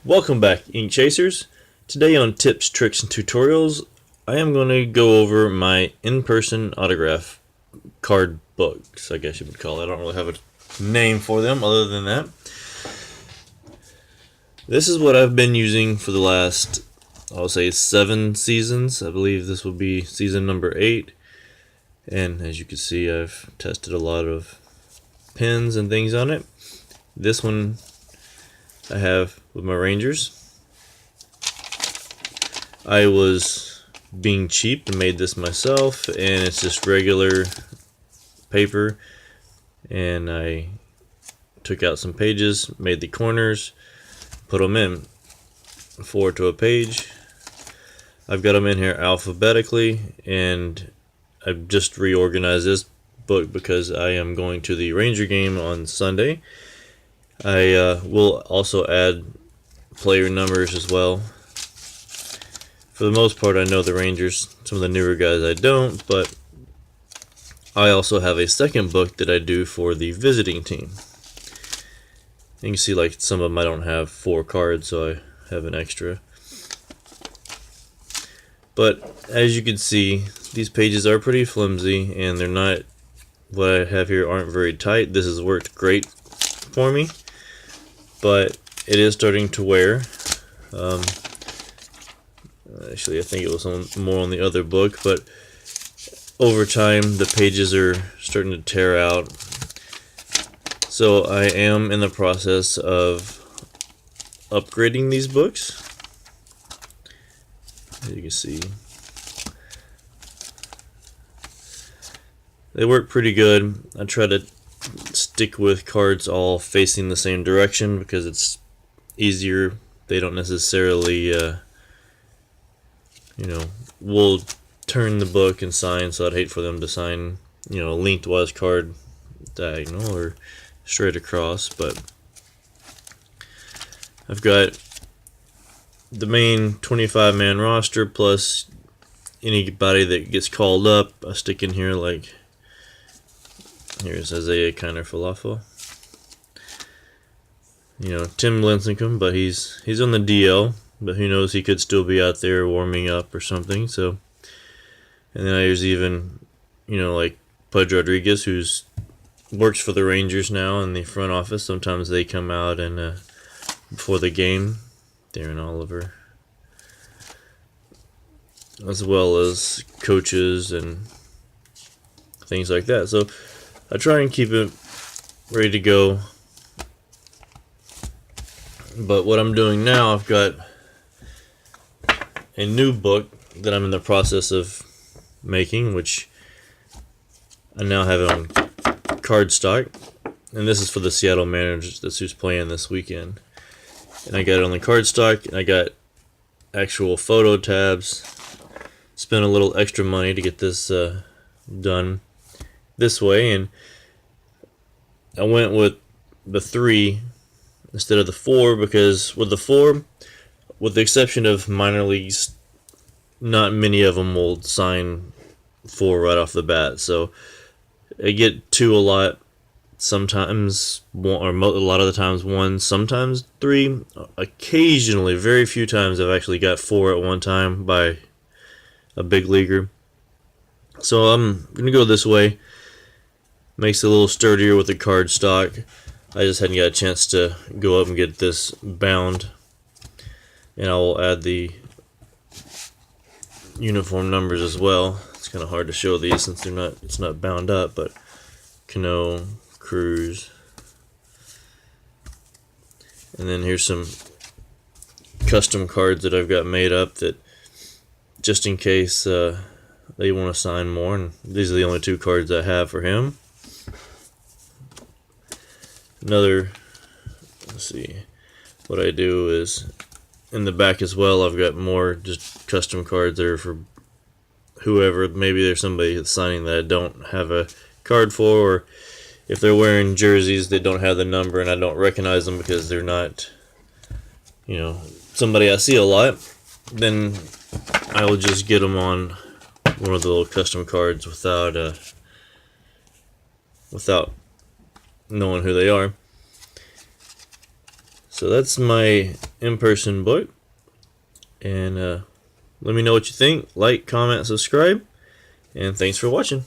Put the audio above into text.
Welcome back, Ink Chasers. Today on Tips, Tricks, and Tutorials, I am going to go over my in-person autograph card books, I guess you would call it. I don't really have a name for them other than that. This is what I've been using for the last, I'll say, 7 seasons. I believe this will be season number 8. And as you can see, I've tested a lot of pins and things on it. This one I have with my Rangers. I was being cheap and made this myself, and it's just regular paper, and I took out some pages, made the corners, put them in forward to a page. I've got them in here alphabetically, and I've just reorganized this book because I am going to the Ranger game on Sunday. I will also add player numbers as well. For the most part, I know the Rangers. Some of the newer guys I don't, but I also have a second book that I do for the visiting team. You can see like some of them I don't have 4 cards, so I have an extra. But as you can see, these pages are pretty flimsy, and they're not, what I have here aren't very tight. This has worked great for me, but it is starting to wear. Actually, I think it was more on the other book, but over time the pages are starting to tear out. So I am in the process of upgrading these books. As you can see, they work pretty good. I try to stick with cards all facing the same direction because it's easier. They don't necessarily we'll turn the book and sign, so I'd hate for them to sign, a lengthwise card diagonal or straight across. But I've got the main 25-man roster plus anybody that gets called up. I stick in here, like here's Isaiah Kiner Falafel. Tim Lincecum, but he's on the DL. But who knows, he could still be out there warming up or something. So, and then there's even, like Pudge Rodriguez, who's works for the Rangers now in the front office. Sometimes they come out and before the game. Darren Oliver, as well as coaches and things like that. So I try and keep it ready to go. But what I'm doing now, I've got a new book that I'm in the process of making, which I now have it on cardstock, and this is for the Seattle Mariners. That's who's playing this weekend. And I got it on the cardstock, and I got actual photo tabs. Spent a little extra money to get this done this way, and I went with the 3 instead of the 4 because with the 4, with the exception of minor leagues, not many of them will sign 4 right off the bat. So I get 2 a lot. Sometimes 1, or a lot of the times 1, sometimes 3. Occasionally, very few times, I've actually got 4 at one time by a big leaguer. So I'm going to go this way. Makes it a little sturdier with the cardstock. I just hadn't got a chance to go up and get this bound. And I will add the uniform numbers as well. It's kind of hard to show these since it's not bound up, but Cano, Cruz, and then here's some custom cards that I've got made up that just in case they want to sign more, and these are the only 2 cards I have for him. Let's see, what I do is in the back as well, I've got more just custom cards that are for whoever. Maybe there's somebody that's signing that I don't have a card for, or if they're wearing jerseys that don't have the number and I don't recognize them because they're not, somebody I see a lot, then I will just get them on one of the little custom cards without knowing who they are. So that's my in-person book. And let me know what you think. Like, comment, subscribe. And thanks for watching.